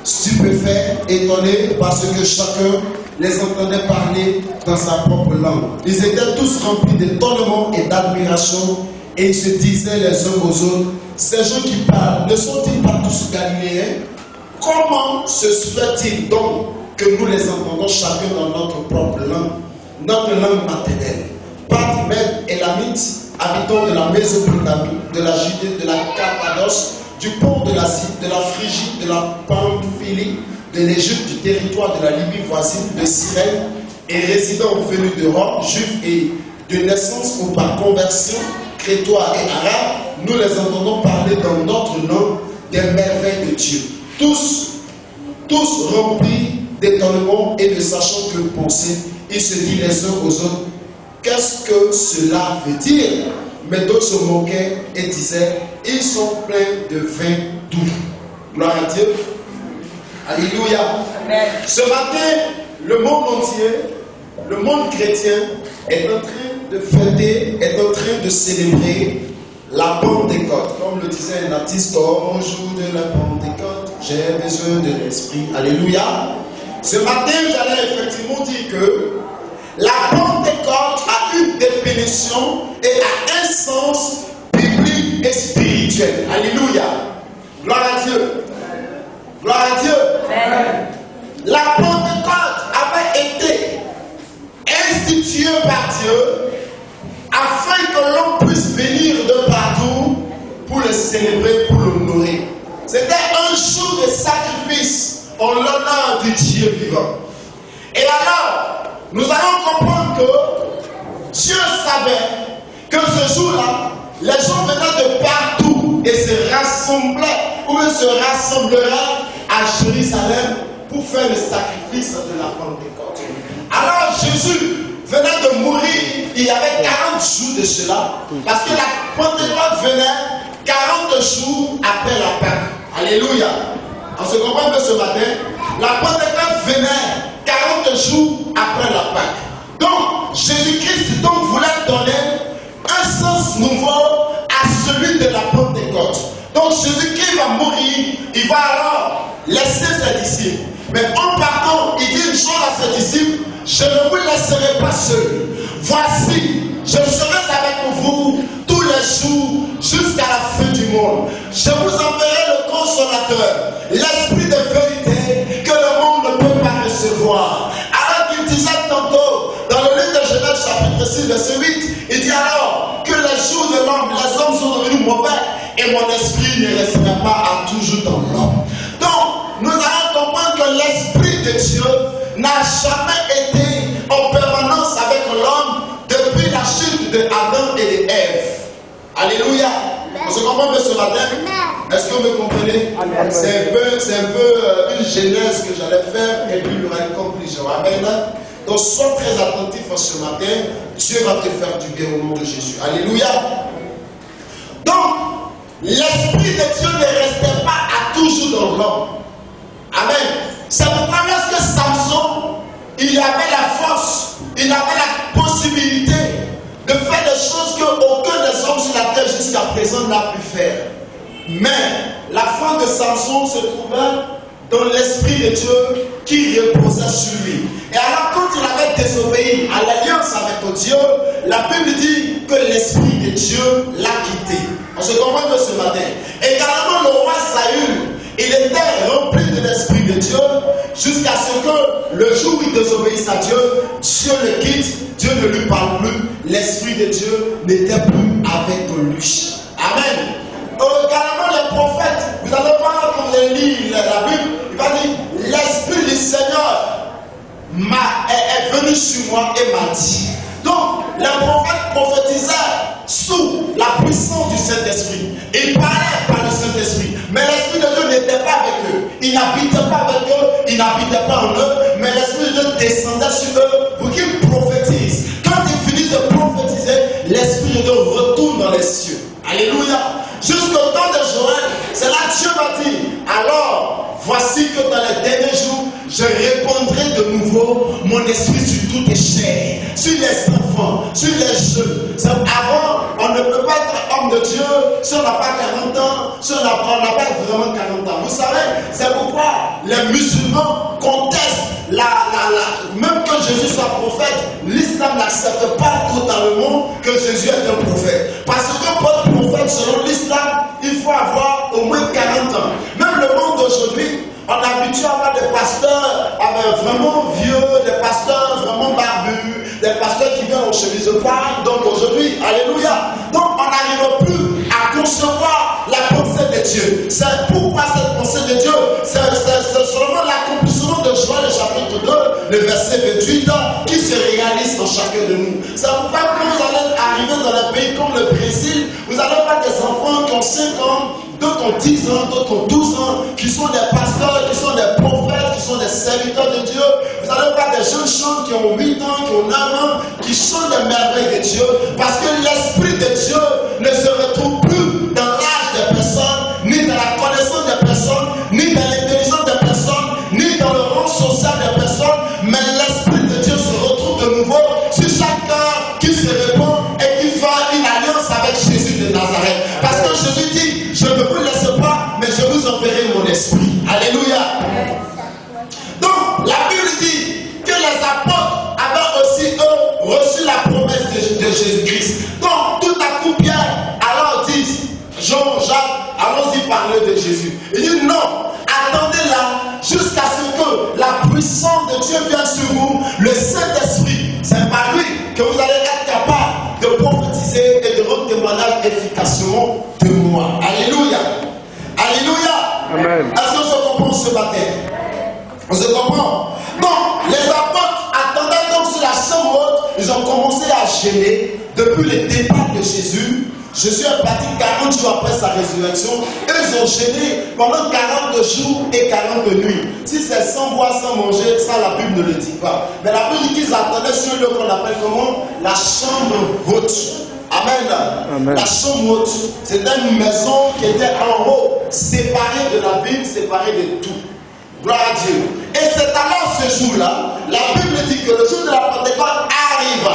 stupéfaits, étonnés, parce que chacun les entendait parler dans sa propre langue. Ils étaient tous remplis d'étonnement et d'admiration, et ils se disaient les uns aux autres, ces gens qui parlent, ne sont-ils pas tous galiléens? Comment se fait-il donc que nous les entendons chacun dans notre propre langue maternelle? Parthes, Élamites, habitants de la Mésopotamie, de la Judée, de la Cappadoce, du pont de l'Asie, de la Phrygie, de la Pamphylie, de l'Égypte, du territoire de la Libye voisine, de Cyrène, et résidents venus de Rome, juifs et de naissance ou par conversion, crétois et arabes, nous les entendons parler dans notre langue des merveilles de Dieu. Tous remplis d'étonnement et ne sachant que penser, ils se disent les uns aux autres, qu'est-ce que cela veut dire? Mais d'autres se moquaient et disaient, ils sont pleins de vin doux. Gloire à Dieu. Alléluia. Amen. Ce matin, le monde entier, le monde chrétien est en train de fêter, est en train de célébrer la Pentecôte. Comme le disait un artiste, au jour de la Pentecôte, j'ai besoin de l'Esprit. Alléluia. Ce matin, j'allais effectivement dire que la Pentecôte a une définition et a un sens biblique et spirituel. Alléluia. Gloire à Dieu. Gloire à Dieu. Amen. La Pentecôte avait été instituée par Dieu afin que l'on puisse venir de partout pour le célébrer, pour l'honorer. C'était un jour de sacrifice en l'honneur du Dieu vivant. Et alors, nous allons comprendre que Dieu savait que ce jour-là, les gens venaient de partout et se rassemblaient ou se rassembleraient à Jérusalem pour faire le sacrifice de la Pentecôte. Alors Jésus venait de mourir il y avait 40 jours de cela, parce que la Pentecôte venait 40 jours après la Pâque. Alléluia. On se comprend que ce matin, la Pentecôte venait 40 jours après la Pâque. Donc, Jésus-Christ voulait donner un sens nouveau à celui de la Pentecôte. Donc, Jésus-Christ va mourir, il va alors laisser ses disciples. Mais en partant, il dit une chose à ses disciples, je ne vous laisserai pas seul. Voici, je serai avec vous tous les jours jusqu'à la fin du monde. Je vous enverrai le consolateur, l'esprit de vérité que le monde ne peut pas recevoir. Alors qu'il disait tantôt, dans le livre de Genèse chapitre 6, verset 8, il dit alors que les jours de l'homme, les hommes sont devenus mauvais et mon esprit ne restera pas à toujours dans l'homme. Donc, nous allons comprendre que l'esprit de Dieu n'a jamais été en permanence avec l'homme depuis la chute de Adam et d'Ève. Alléluia. On se comprend ce matin? Est-ce que vous me comprenez? C'est un peu une genèse que j'allais faire et puis il y aura une conclusion. Amen. Donc sois très attentif ce matin. Dieu va te faire du bien au nom de Jésus. Alléluia. Donc, l'esprit de Dieu ne restait pas à toujours dans l'homme. Amen. C'est pourquoi lorsque Samson, il avait la force, il avait la possibilité de faire des choses qu'aucun des hommes sur la terre jusqu'à présent n'a pu faire. Mais la foi de Samson se trouvait dans l'esprit de Dieu qui reposait sur lui. Et alors quand il avait désobéi à l'alliance avec Dieu, la Bible dit que l'esprit de Dieu l'a quitté. On se comprend que ce matin. Également le roi Saül, il était rempli de l'esprit de Dieu jusqu'à ce que le jour où il désobéisse à Dieu, Dieu le quitte, Dieu ne lui parle plus, l'esprit de Dieu n'était plus avec lui. Amen. Également les prophètes, vous allez voir quand on lit la Bible, il va dire, l'esprit du Seigneur est venu sur moi et m'a dit. Donc, les prophètes prophétisaient sous la puissance du Saint-Esprit. Ils parlaient par le Saint-Esprit. Mais l'Esprit de Dieu n'était pas avec eux. Il n'habitait pas avec eux. Il n'habitait pas en eux. Mais l'Esprit de Dieu descendait sur eux pour qu'ils prophétisent. Quand ils finissent de prophétiser, l'Esprit de Dieu retourne dans les cieux. Alléluia. Jusqu'au temps de Joël, c'est là que Dieu va dire, alors, voici que dans les derniers jours, je répandrai de nouveau mon esprit sur toutes les chairs, sur les enfants, sur les jeunes. Avant, on ne peut pas être homme de Dieu si on n'a pas 40 ans, si on n'a pas vraiment 40 ans. Vous savez, c'est pourquoi les musulmans contestent même que Jésus soit prophète, l'islam n'accepte pas totalement que Jésus est un prophète. Parce que pour être prophète, selon l'islam, il faut avoir au moins 40 ans. Même le monde d'aujourd'hui, on est habitué à avoir des pasteurs vraiment vieux, des pasteurs vraiment barbus, des pasteurs qui viennent en chemise de paille. Donc aujourd'hui, alléluia. Donc on n'arrive plus à concevoir la pensée de Dieu. C'est pourquoi cette pensée de Dieu, c'est seulement l'accomplissement de Joël, le chapitre 2, le verset 28, qui se réalise dans chacun de nous. C'est pourquoi quand vous allez arriver dans un pays comme le Brésil, vous allez voir des enfants qui ont 5 ans, d'autres ont 10 ans, d'autres ont 12 ans, qui sont des pasteurs, qui sont des prophètes, qui sont des serviteurs de Dieu. Vous allez voir des jeunes chants qui ont 8 ans, qui ont 9 ans, qui chantent des merveilles de Dieu, parce que l'Esprit de Dieu ne se retrouve plus dans l'âge des personnes, ni dans la connaissance des personnes, ni dans l'intelligence des personnes, ni dans le rang social des personnes, mais l'Esprit de Dieu se retrouve de nouveau sur chaque cœur qui se répand et qui fait une alliance avec Jésus de Nazareth. Parce que Jésus dit, je ne vous laisse pas, mais je vous enverrai mon esprit. Alléluia. Donc, la Bible dit que les apôtres avaient aussi, eux, reçu la promesse de Jésus-Christ. Donc, tout à coup, Pierre, alors dit, Jean, Jacques, allons-y parler de Jésus. Il dit non, attendez là, jusqu'à ce que la puissance de Dieu vienne sur vous, le Saint-Esprit. C'est par lui que vous allez être capable de prophétiser et de rendre témoignage efficacement de moi. Alléluia. Alléluia. Amen. Est-ce qu'on se comprend ce matin? On se comprend? Donc, les apôtres attendaient donc sur la chambre haute, ils ont commencé à gêner depuis le départ de Jésus. Jésus est parti 40 jours après sa résurrection. Eux, ils ont gêné pendant 40 jours et 40 nuits. Si c'est sans boire, sans manger, ça la Bible ne le dit pas. Mais la Bible dit qu'ils attendaient sur le qu'on appelle comment? La chambre haute. Amen. Amen. La chambre haute, c'était une maison qui était en haut, séparée de la ville, séparée de tout. Gloire à Dieu. Et c'est alors ce jour-là, la Bible dit que le jour de la Pentecôte arrive.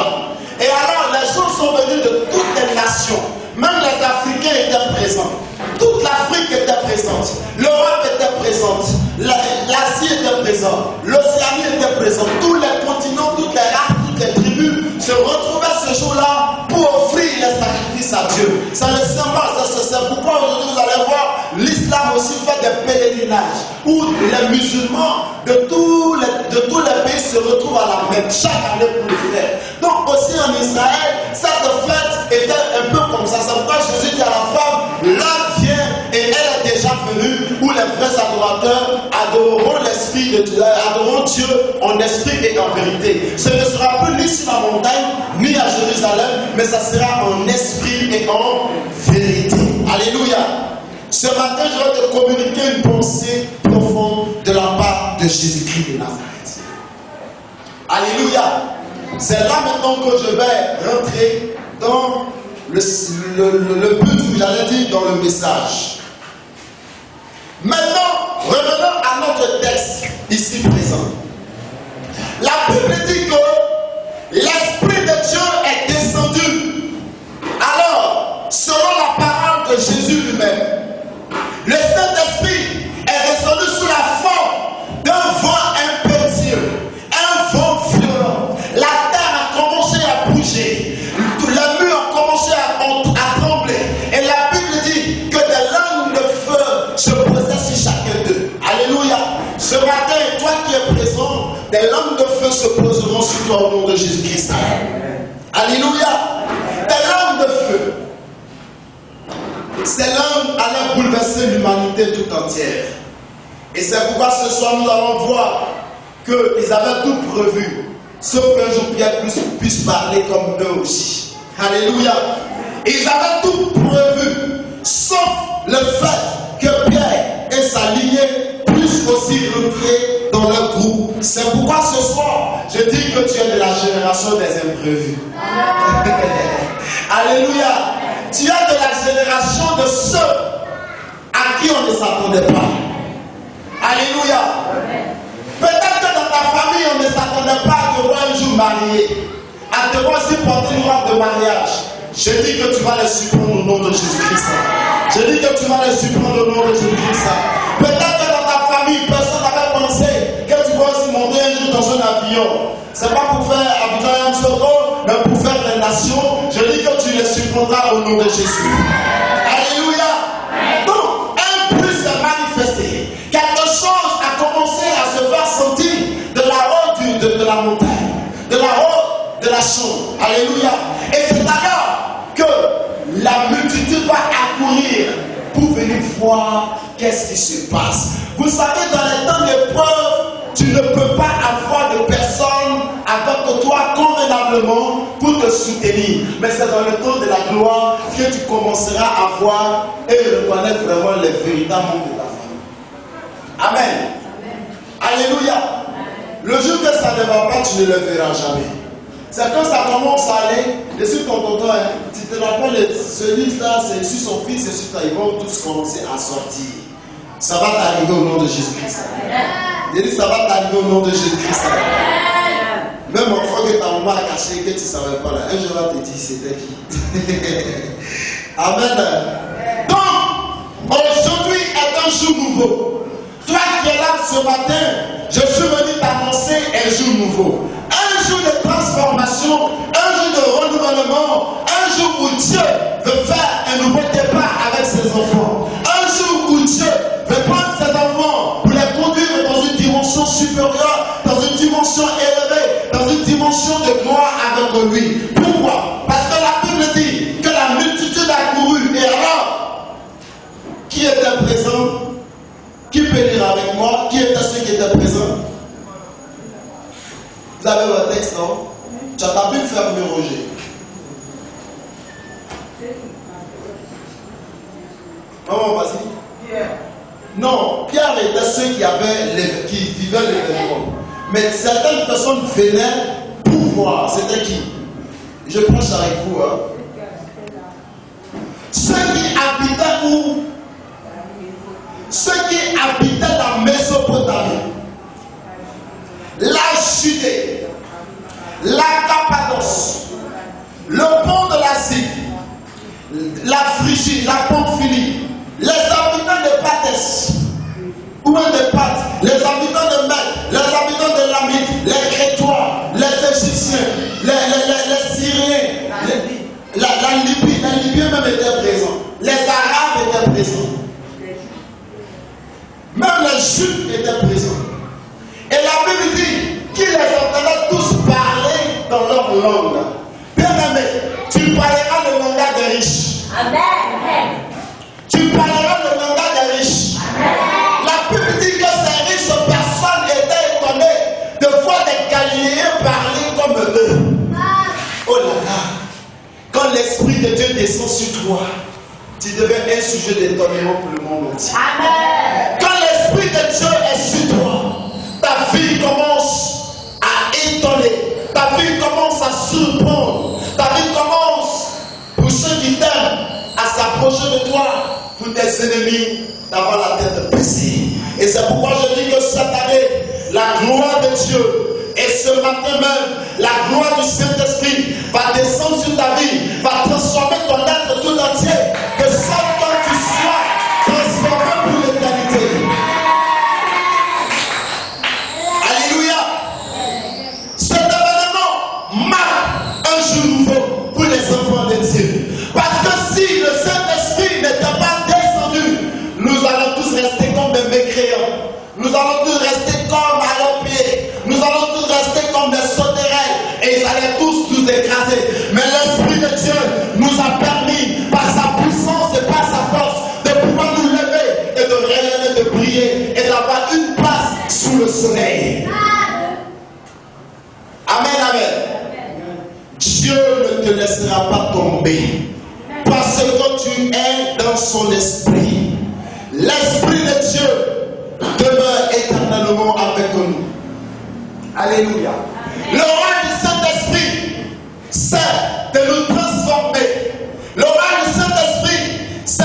Et alors les gens sont venus de toutes les nations. Même les Africains étaient présents. Toute l'Afrique était présente. L'Europe était présente. L'Asie était présente. L'Océanie était présente. Tous les continents, toutes les races, toutes les tribus se retrouvaient ce jour-là pour offrir les sacrifices à Dieu. C'est le symbole. C'est pourquoi aujourd'hui vous allez voir l'islam aussi fait des pèlerinages où les musulmans de tous les pays se retrouvent à la Mecque chaque année pour le faire. Donc aussi en Israël, cette fête était un peu comme ça. C'est pourquoi Jésus dit à la femme, l'heure vient et elle est déjà venue où les vrais adorateurs adoreront l'esprit de Dieu, adoreront Dieu en esprit et en vérité. Ce ne sera plus ni sur la montagne, ni à Jérusalem, mais ça sera en esprit et en vérité. Alléluia. Ce matin, je vais te communiquer une pensée profonde de la part de Jésus-Christ de Nazareth. Alléluia. C'est là maintenant que je vais rentrer dans le but, j'allais dire, dans le message. Maintenant, revenons à notre texte ici présent. La Bible dit que l'Esprit de Dieu est descendu. Alors, selon la parole de Jésus lui-même, le Saint-Esprit est descendu sous la forme d'un vent impétueux, un vent violent. La terre a commencé à bouger, les murs ont commencé à trembler. Et la Bible dit que des langues de feu se posaient sur chacun d'eux. Alléluia. Ce matin, toi qui es présent, des langues de feu se poseront sur toi au nom de Jésus-Christ. Alléluia. Des langues de feu. Ces langues allaient bouleverser l'humanité tout entière. Et c'est pourquoi ce soir nous allons voir qu'ils avaient tout prévu, sauf qu'un jour Pierre puisse parler comme eux aussi. Alléluia. Ils avaient tout prévu, sauf le fait que Pierre et sa lignée puissent aussi rentrer dans leur groupe. C'est pourquoi ce soir, je dis que tu es de la génération des imprévus. Alléluia. Tu es de la génération de ceux à qui on ne s'attendait pas. Alléluia. Peut-être que dans ta famille, on ne s'attendait pas à te voir un jour marié, à te voir aussi porter une robe de mariage. Je dis que tu vas les surprendre au nom de Jésus-Christ. Je dis que tu vas les surprendre au nom de Jésus-Christ. Peut-être que dans ta famille, personne n'avait Jésus. Alléluia. Donc, un plus est manifesté. Quelque chose a commencé à se faire sentir de la haute de la montagne, de la haute de la chambre. Alléluia. Et c'est alors que la multitude va accourir pour venir voir qu'est-ce qui se passe. Vous savez, dans les temps d'épreuve, tu ne peux pas avoir de personne avec toi convenablement pour te soutenir. Mais c'est dans le temps de la gloire que tu commenceras à voir et reconnaître vraiment les véritables membres de ta famille. Amen. Alléluia. Le jour que ça ne va pas, tu ne le verras jamais. C'est quand ça commence à aller, je suis ton tonton, hein, tu te rappelles, ce livre-là, c'est sur son fils et sur toi, ils vont tous commencer à sortir. Ça va t'arriver au nom de Jésus-Christ. J'ai dit, ça va t'arriver au nom de Jésus-Christ. Même enfant que ta maman a caché, que tu ne savais pas là, un jour va te dire, c'était qui. Amen. Donc, aujourd'hui est un jour nouveau. Toi qui es là ce matin, je suis venu t'annoncer un jour nouveau. Un jour de transformation, un jour de renouvellement, un jour où Dieu veut faire un nouveau départ avec ses enfants. Un jour où Dieu veut prendre ses enfants pour les conduire dans une dimension supérieure, dans une dimension élevée, dans une dimension de gloire avec lui. Pourquoi? Parce que la Bible dit que la multitude a couru. Et alors, qui était présent? Qui peut lire avec moi? Qui était ceux qui étaient présents? Vous avez votre texte, non? Tu as pas pu faire mieux, Roger. Maman, vas-y. Pierre. Non, Pierre était ceux qui vivaient l'événement. Mais certaines personnes venaient pour voir. C'était qui? Je prêche avec vous. Hein. Ceux qui habitaient où? Ceux qui habitaient la Mésopotamie, la Judée, la Cappadoce, le pont de l'Asie, la Phrygie, la Pamphylie, les habitants de Pathès, ou de Path, les habitants de Mède, les habitants de Lamite, les Crétois, les Égyptiens, les Syriens, la Libye, les Libyens même étaient présents, les Arabes étaient présents. Même les Juifs étaient présents. Et la Bible dit qu'ils les entendaient tous parler dans leur langue. Bien-aimé, tu parleras le langage des riches. Amen. Tu parleras le langage des riches. Amen. La Bible dit que ces riches personnes étaient étonnées de voir des Galiléens parler comme eux. Oh là là, quand l'Esprit de Dieu descend sur toi, tu deviens un sujet d'étonnement pour le monde entier. Amen. Quand l'Esprit de Dieu est sur toi, ta vie commence à étonner, ta vie commence à surprendre, ta vie commence, pour ceux qui t'aiment, à s'approcher de toi, pour tes ennemis, d'avoir la tête baissée. Et c'est pourquoi je dis que cette année, la gloire de Dieu, et ce matin même, la gloire du Saint-Esprit va descendre sur ta vie, va transformer ton être tout entier, que seul toi tu sois transformé pour l'éternité. Alléluia. Cet événement marque un jour nouveau pour les enfants de Dieu. Parce que si le Saint-Esprit n'était pas descendu, nous allons tous rester comme des mécréants. Nous allons tous rester comme à leurs pieds. Nous allons tous rester comme des sauterelles. Et ils allaient tous nous écraser. Mais l'Esprit de Dieu nous a permis, par sa puissance et par sa force, de pouvoir nous lever et de rayonner, de briller et d'avoir une place sous le soleil. Amen, amen. Dieu ne te laissera pas tomber. Parce que tu es dans son esprit. L'Esprit de Dieu demeure éternellement avec nous. Alléluia. Le rôle du Saint-Esprit, c'est de nous transformer. Le rôle du Saint-Esprit, c'est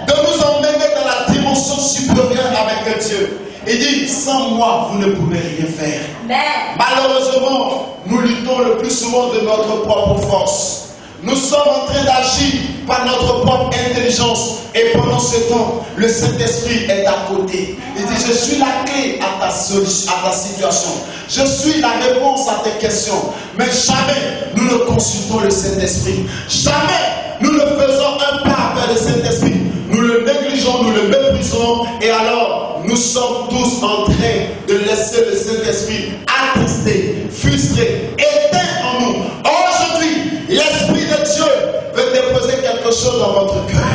de nous emmener dans la dimension supérieure avec Dieu. Il dit, sans moi, vous ne pouvez rien faire. Amen. Malheureusement, nous luttons le plus souvent de notre propre force. Nous sommes en train d'agir par notre propre intelligence. Et pendant ce temps, le Saint-Esprit est à côté. Il dit, je suis la clé à ta situation. Je suis la réponse à tes questions. Mais jamais nous ne consultons le Saint-Esprit. Jamais nous le faisons un pas vers le Saint-Esprit. Nous le négligeons, nous le méprisons, et alors nous sommes tous en train de laisser le Saint-Esprit attristé, frustré, éteint en nous. Aujourd'hui, l'Esprit de Dieu veut déposer quelque chose dans votre cœur.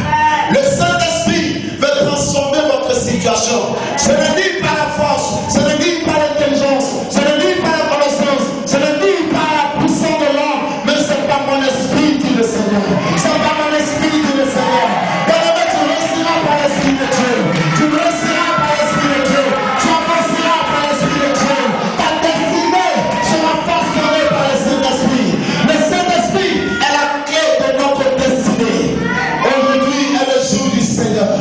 Le Saint-Esprit veut transformer votre situation. Ce ne dit pas la force, ce ne dit pas l'intelligence, ce ne dit pas la connaissance, ce ne dit pas la puissance de l'homme, mais c'est par mon esprit, dit le Seigneur. C'est par mon esprit, dit le Seigneur. Bien-aimé, tu réussiras par l'Esprit de Dieu. Tu réussiras par l'Esprit de Dieu. Tu avanceras par l'Esprit de Dieu. Ta destinée sera façonnée par le Saint-Esprit. Le Saint-Esprit est la clé de notre destinée. Aujourd'hui est le jour du Seigneur.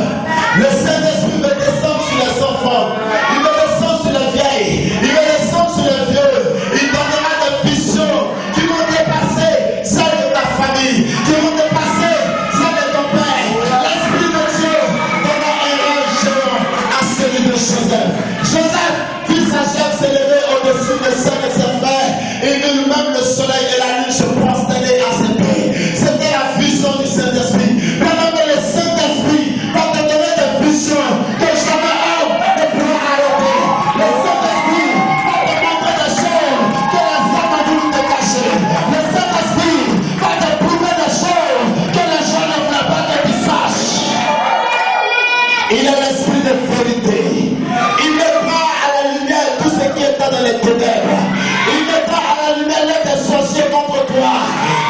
Le Saint-Esprit veut descendre sur les enfants. Il veut descendre sur les vieilles. Il veut descendre sur les vieux. Il donnera des visions qui vont dépasser celles de ta famille, qui vont dépasser celles de ton père. L'Esprit de Dieu donnera un rêve géant à celui de Joseph. Joseph vit sa chef s'élever au-dessus de celle de ses frères. Et même le soleil et la lune se prosternaient à ses pieds. C'était la vision du Saint-Esprit. Bien-aimé, le Saint-Esprit va te donner des visions que jamais homme ne pourra arrêter. Le Saint-Esprit va te montrer des choses que les hommes ont voulu te cacher. Le Saint-Esprit va te prouver des choses que les gens ne voulaient pas que tu saches. Il est l'Esprit de vérité. Il mettra à la lumière tout ce qui est dans les ténèbres. Il mettra à la lumière les sorciers contre toi.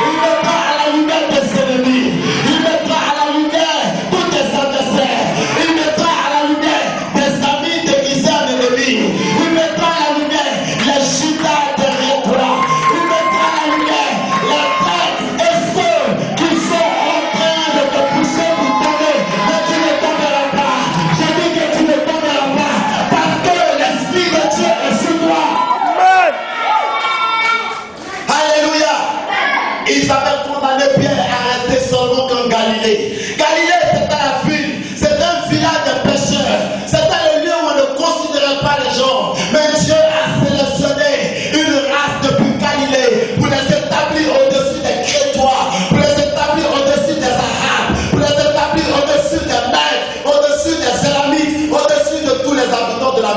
Il mettra à la lumière tes ennemis. Il mettra à la lumière tous tes adversaires. Il mettra à la lumière tes amis déguisés en ennemis. Il mettra à la lumière les Judas derrière toi. Il mettra à la lumière les têtes et ceux qui sont en train de te pousser pour tomber. Mais tu ne tomberas pas. Je dis que tu ne tomberas pas parce que l'Esprit de Dieu est sur toi. Alléluia. Ils avaient condamné Pierre à rester seulement qu'en Galilée. Galilée, c'était la ville, c'était un village de pécheurs. C'était le lieu où on ne considérait pas les gens. Mais Dieu a sélectionné une race depuis Galilée pour les établir au-dessus des Crétois, pour les établir au-dessus des Arabes, pour les établir au-dessus des Mèdes, au-dessus des Élamites, au-dessus de tous les habitants de la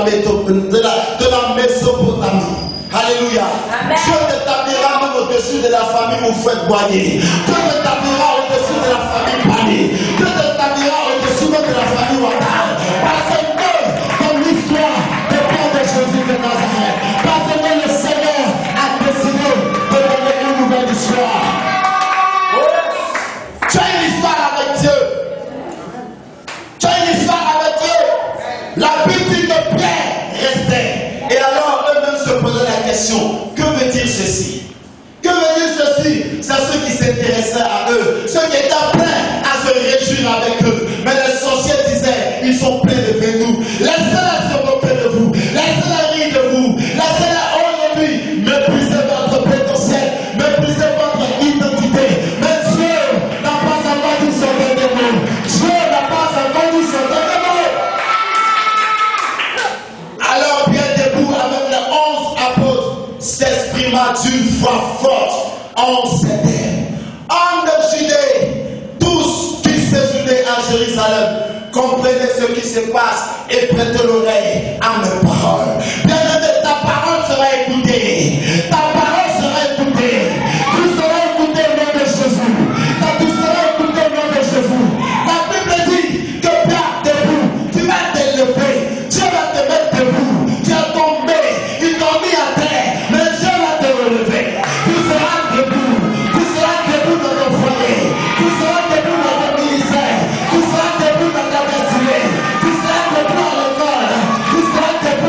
Mésopotamie. Alléluia. Amen. Dieu t'établira même au-dessus de la famille où vous faites boyer. Dieu t'établira au-dessus de la famille Pani. Dieu t'établira au-dessus même de la famille Ouattara. Parce que dans l'histoire dépend de Jésus de Nazareth. Parce que le Seigneur a décidé de donner une nouvelle histoire. Tu as une histoire avec Dieu. Tu as une histoire avec Dieu. La Bible dit que Pierre restait. Et alors eux-mêmes se posaient la question, que veut dire ceci? Que veut dire ceci? C'est ceux qui s'intéressaient à eux, ceux qui étaient prêts à se réjouir avec eux. Mais les sorciers disaient, ils sont pleins de venin. Laissez-les se moquer de vous, laissez-les rire de vous, laissez-les aujourd'hui mépriser votre potentiel, mépriser votre identité. Mais Dieu n'a pas encore dit son dernier mot. Dieu n'a pas encore dit son dernier mot. Alors Pierre debout avec les 11 apôtres s'exprima d'une voix forte. On s'était. Hommes de Judée, tous qui séjournaient à Jérusalem, comprenez ce qui se passe et prêtez l'oreille à mes paroles. Bien-aimé, ta parole sera écoutée. Ta parole sera écoutée. Tu seras écouté au nom de Jésus. Tu seras écouté au nom de Jésus. La Bible dit que Pierre debout, tu vas t'élever. Dieu va te mettre debout. Tu es tombé. Il t'a mis à terre. Mais Dieu va te relever. Tu seras debout. Tu seras debout dans ton foyer. Tu seras debout dans ton ministère. Tu seras debout dans ta destinée. Tu seras debout à l'école. Tu seras debout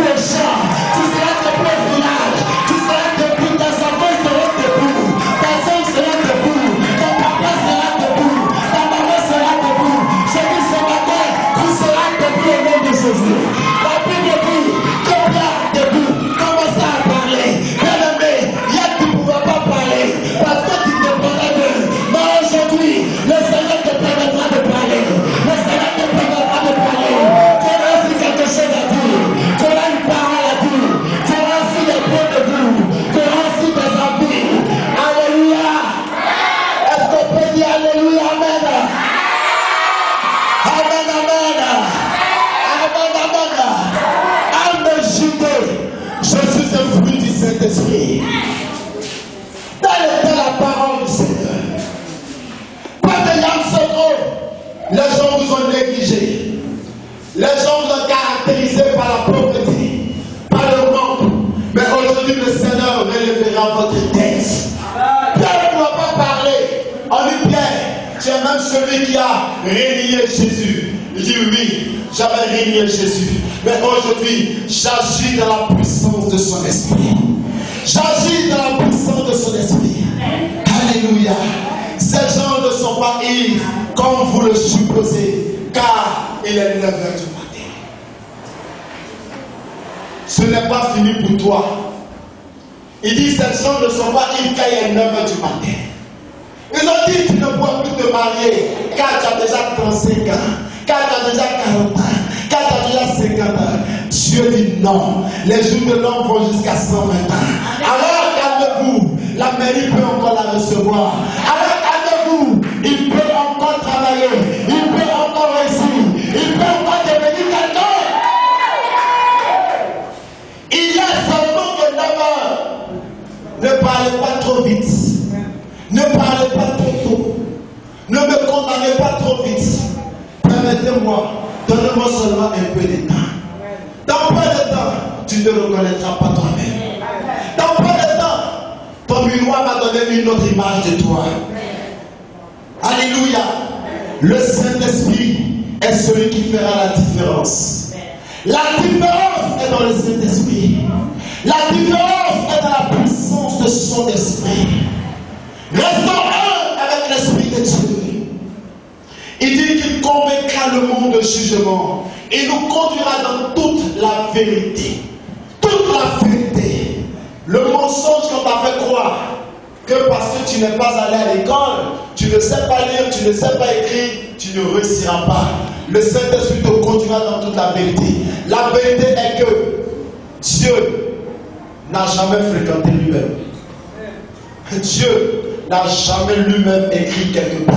Saint-Esprit. Telle était la parole du Seigneur. Pas de Yamoussoukro, les gens vous ont négligé. Les gens vous ont caractérisé par la pauvreté, par le manque. Mais aujourd'hui, le Seigneur relèvera votre tête. Pierre ne doit pas parler. On dit Pierre, tu es même celui qui a régné Jésus. Il dit oui, j'avais régné Jésus. Mais aujourd'hui, j'agis dans la puissance de son esprit. J'agis dans la puissance de son esprit. Alléluia. Ces gens ne sont pas ivres comme vous le supposez, car il est 9h du matin. Ce n'est pas fini pour toi. Il dit ces gens ne sont pas ivres car il est 9h du matin. Ils ont dit tu ne pourras plus te marier car tu as déjà 35 ans, car tu as déjà 40 ans, car tu as déjà 50 ans. Dieu dit non. Les jours de l'homme vont jusqu'à 120 ans. Alors calmez-vous. La mairie peut encore la recevoir. Alors calmez-vous. Il peut encore travailler. Il peut encore réussir. Il peut encore devenir quelqu'un. Il y a seulement que 9 heures. Ne parlez pas trop vite. Ne parlez pas trop tôt. Ne me condamnez pas trop vite. Permettez-moi. Donnez-moi seulement un peu de temps. Dans peu de temps, tu ne reconnaîtras pas toi-même. Dans peu de temps, ton miroir va donner une autre image de toi. Alléluia. Le Saint-Esprit est celui qui fera la différence. La différence est dans le Saint-Esprit. La différence est dans la puissance de son esprit. Restons un avec l'Esprit de Dieu. Il dit qu'il convaincra le monde de jugement. Il nous conduira dans toute la vérité. Toute la vérité. Le mensonge qu'on t'a fait croire que parce que tu n'es pas allé à l'école, tu ne sais pas lire, tu ne sais pas écrire, tu ne réussiras pas. Le Saint-Esprit te conduira dans toute la vérité. La vérité est que Dieu n'a jamais fréquenté lui-même. Dieu n'a jamais lui-même écrit quelque part.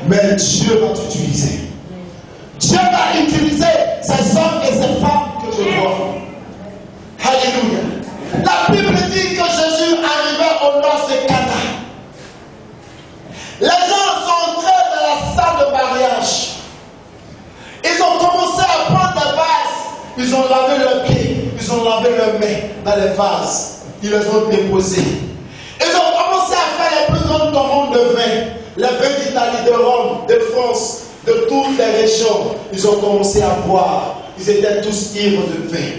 Mais Dieu va t'utiliser. Dieu va utiliser ces hommes et ces femmes que je vois. Alléluia. La Bible dit que Jésus arrivait au nord de Cana. Les gens sont entrés dans la salle de mariage. Ils ont commencé à prendre des vases. Ils ont lavé leurs pieds. Ils ont lavé leurs mains dans les vases. Ils les ont déposés. Ils ont commencé à faire les plus grandes commandes de vin. Les vins d'Italie, de Rome, de France, de toutes les régions. Ils ont commencé à boire. Ils étaient tous ivres de vin.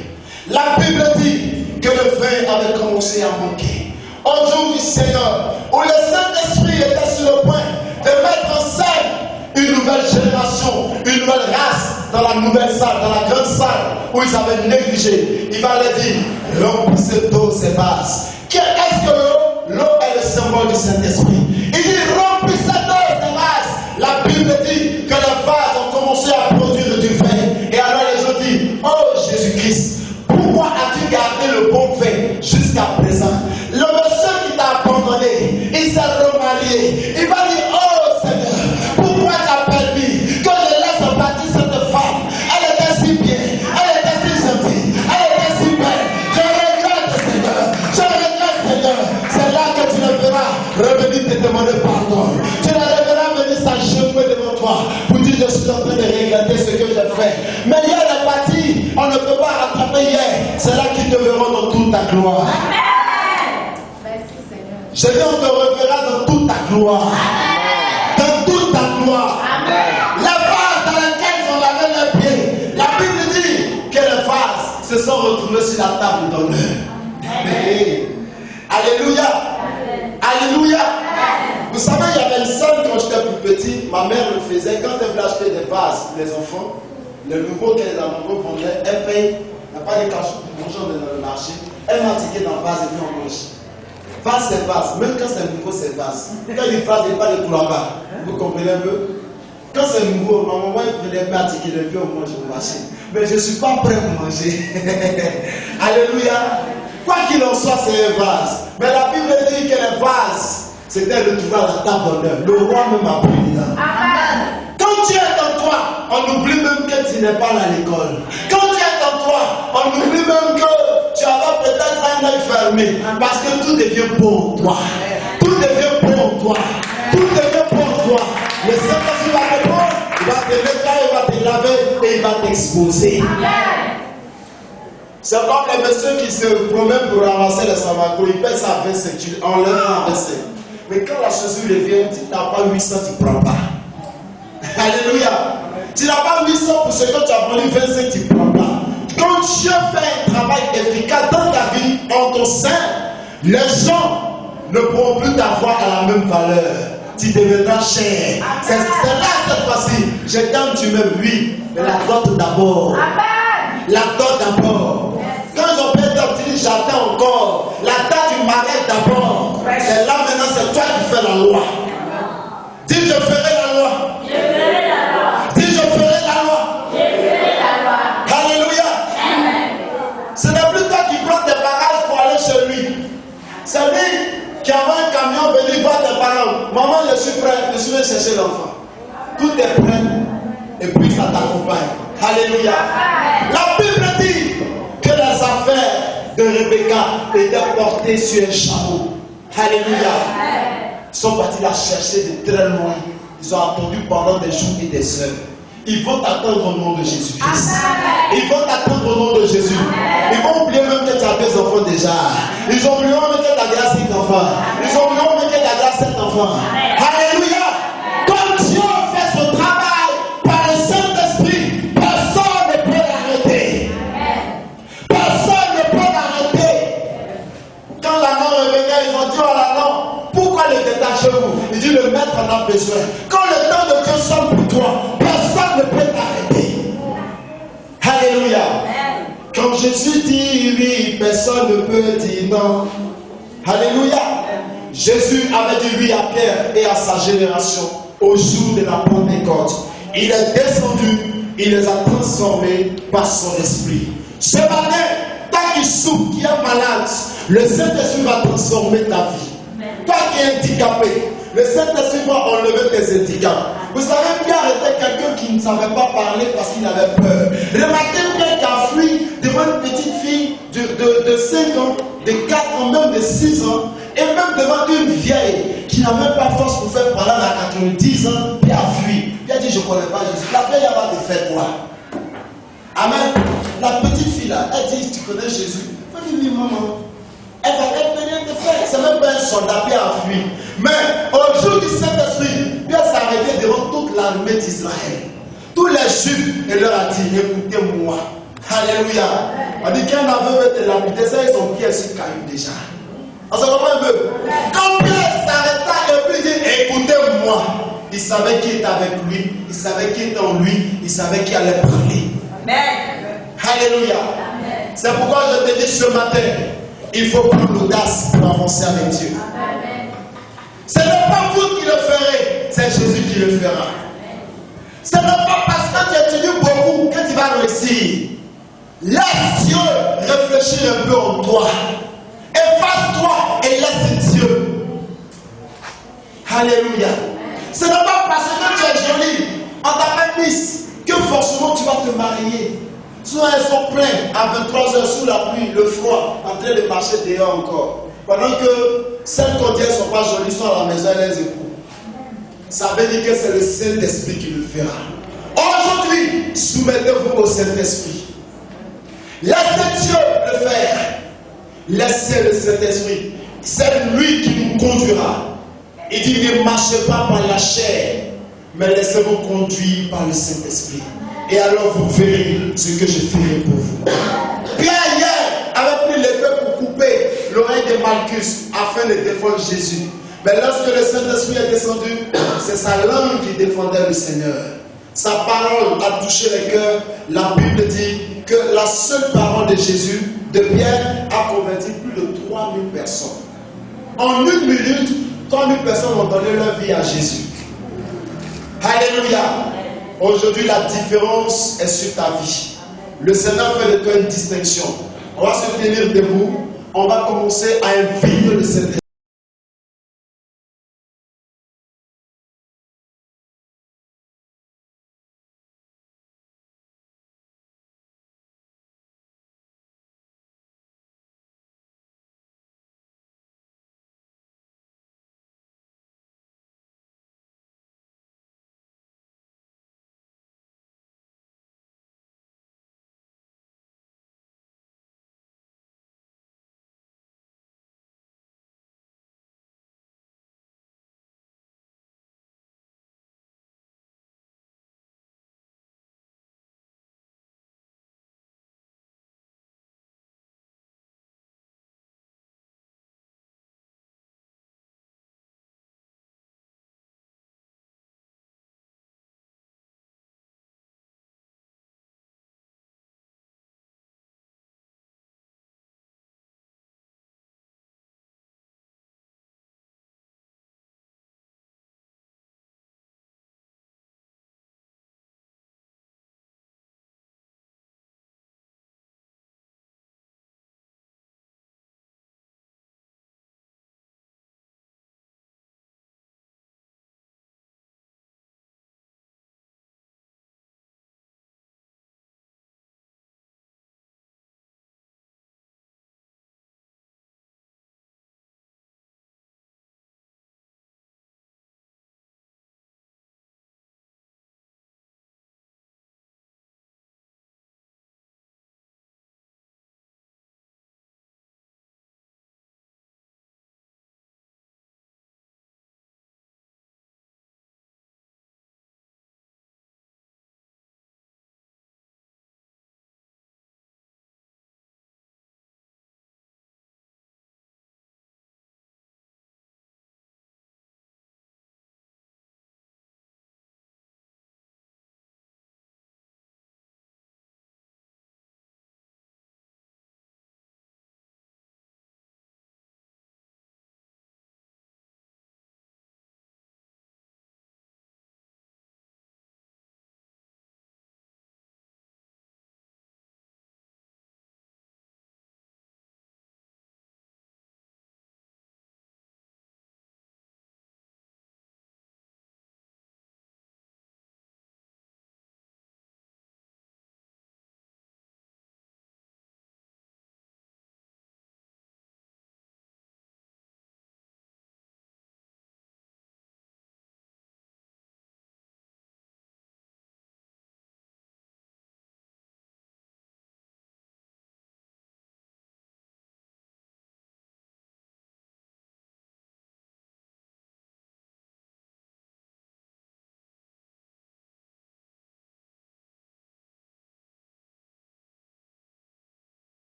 La Bible dit que le vin avait commencé à manquer. Au jour du Seigneur, où le Saint-Esprit était sur le point de mettre en scène une nouvelle génération, une nouvelle race dans la nouvelle salle, dans la grande salle où ils avaient négligé. Il va leur dire, remplissez d'eau ces vases. Qu'est-ce que l'eau? L'eau est le symbole du Saint-Esprit. Il dit, remplissez d'eau ces vases. La Bible dit que les vases ont commencé à produire du vin. Et alors les gens disent, oh Jésus-Christ, pourquoi as-tu gardé le bon vin jusqu'à présent? Le monsieur qui t'a abandonné, il s'est remarié. Il va dire, oh Seigneur, pourquoi tu as permis que je laisse partir cette femme? Elle était si bien, elle était si gentille, elle était si belle. Je regrette Seigneur, je regrette Seigneur. C'est là que tu le verras revenir te demander pardon. Tu le verras venir s'agenouiller devant toi pour dire je suis en train de regretter ce que j'ai fait. Mais hier est parti, on ne peut pas rattraper hier. C'est là qu'ils te verront dans toute ta gloire. Amen. Merci Seigneur. Je dis on te reverra dans toute ta gloire. Amen. Dans toute ta gloire. Amen. Les vases dans lesquels ils ont lavé leurs pieds. La Bible dit que les vases se sont retrouvés sur la table d'honneur. Alléluia. Amen. Alléluia. Amen. Vous savez, il y avait une scène quand j'étais plus petit, ma mère le faisait. Quand elle voulait acheter des vases pour les enfants, le nouveau qu'elle vendaient, elle paye. Il n'y a pas de cachot pour manger dans le marché. Elle m'a tiqué dans le vase et puis on mange. Vase, c'est vase. Même quand c'est nouveau, c'est vase. Quand il vase, il n'y a pas de couloir. Vous comprenez un peu? Quand c'est nouveau, ma maman prenait pas tiquer le vieux, on mange au marché. Mais je ne suis pas prêt pour manger. Alléluia. Quoi qu'il en soit, c'est un vase. Mais la Bible dit que les vases, c'était retrouvé à la table d'honneur. Le roi même a pris là. Amen. Quand tu es en toi, on oublie même que tu n'es pas à l'école. Quand tu es en toi, on oublie même que tu avais peut-être être un œil fermé. Parce que tout devient pour toi. Tout devient pour toi. Tout devient pour toi. Le Saint-Esprit va te prendre, il va te mettre là, il va te laver et il va t'exposer. C'est comme les messieurs qui se promènent pour ramasser les samacos. Ils payent ça à 25, tu enlèves à 25. Mais quand la chaussure revient, tu n'as pas 800, tu ne prends pas. Alléluia. Tu n'as pas 800 pour ce que tu as vendu 25, tu ne prends pas. Quand Dieu fait un travail efficace dans ta vie, en ton sein, les gens ne pourront plus t'avoir à la même valeur. Tu deviendras cher. C'est là cette fois-ci. Je t'aime, tu m'aimes, oui. Mais la dot d'abord. La dot d'abord. Quand je paie ta petite, j'attends encore. La date du mariage d'abord. C'est là maintenant, c'est toi qui fais la loi. Dis, je ferai la loi. Je ferai la loi. Dis, je ferai la loi. Je ferai la loi. Alléluia. Amen. Ce n'est plus toi qui prends tes bagages pour aller chez lui. C'est lui qui envoie un camion venir voir tes parents. Maman, je suis prêt, je suis venu chercher l'enfant. Tout est prêt et puis ça t'accompagne. Alléluia. La Bible dit que les affaires de Rebecca étaient portées sur un chameau. Alléluia. Ils sont partis la chercher de très loin. Ils ont attendu pendant des jours et des heures. Ils vont t'attendre au nom de Jésus-Christ. Ils vont t'attendre au nom de Jésus. Ils vont oublier même que tu as 2 enfants déjà. Ils ont oublié même que tu as déjà 5 enfants. Ils ont oublié même que tu as déjà 7 enfants. Alléluia. Quand Dieu fait son travail par le Saint-Esprit, personne ne peut l'arrêter. Personne ne peut l'arrêter. Quand la mort revenait, ils ont dit, oh là non, pourquoi le détachez-vous? Il dit, le maître en a besoin. Quand le temps de Dieu sonne pour toi, personne ne peut t'arrêter. Alléluia. Quand Jésus dit oui, personne ne peut dire non. Alléluia. Jésus avait dit oui à Pierre et à sa génération au jour de la Pentecôte. Il est descendu, il les a transformés par son esprit. Ce matin, toi qui souffres, qui es malade, le Saint-Esprit va transformer ta vie. Toi qui es handicapé, le Saint-Esprit va enlever tes handicaps. Vous savez, Pierre était quelqu'un qui ne savait pas parler parce qu'il avait peur. Remarquez Pierre qui a fui devant une petite fille de 5 ans, de 4 ans, même de 6 ans, et même devant une vieille qui n'a même pas force pour faire parler à 90 ans. Pierre a fui. Pierre dit, je ne connais pas Jésus. La vieille va te faire quoi? Amen. La petite fille là, elle dit, tu connais Jésus? Elle dit, oui, maman. Elle peut rien te faire. C'est même pas un soldat, Pierre a fui. Mais au jour du Saint-Esprit, Pierre s'est arrêté devant toute l'armée d'Israël. Tous les Juifs, et leur a dit, écoutez-moi. Alléluia. On dit qu'un aveu veut te lapider, ça ils ont Pierre sur caillou déjà. On se comprend un peu. Quand Pierre s'arrêta et puis dit, écoutez-moi, il savait qui était avec lui, il savait qui était en lui, il savait qui allait parler. Amen. Alléluia. C'est pourquoi je te dis ce matin, il faut prendre l'audace pour avancer avec Dieu. Amen. Ce n'est pas vous qui le ferez, c'est Jésus qui le fera. Ce n'est pas parce que tu étudies beaucoup que tu vas réussir. Laisse Dieu réfléchir un peu en toi. Efface-toi et laisse Dieu. Alléluia. Ce n'est pas parce que tu es jolie, on t'appelle Miss, que forcément tu vas te marier. Souvent elles sont pleines à 23h sous la pluie, le froid, en train de marcher dehors encore. Pendant que celles qu'on dit elles ne sont pas jolies, sont à la maison et les époux. Ça veut dire que c'est le Saint-Esprit qui le fera. Aujourd'hui, soumettez-vous au Saint-Esprit. Laissez Dieu le faire. Laissez le Saint-Esprit. C'est lui qui nous conduira. Il dit, ne marchez pas par la chair, mais laissez-vous conduire par le Saint-Esprit. Et alors vous verrez ce que je ferai pour vous. Pierre hier avait pris l'épée pour couper l'oreille de Malchus afin de défendre Jésus. Mais lorsque le Saint-Esprit est descendu, c'est sa langue qui défendait le Seigneur. Sa parole a touché les cœurs. La Bible dit que la seule parole de Jésus, de Pierre, a converti plus de 3000 personnes. En 1 minute, 3000 personnes ont donné leur vie à Jésus. Alléluia. Aujourd'hui, la différence est sur ta vie. Le Seigneur fait de toi une distinction. On va se tenir debout. On va commencer à inviter le Seigneur.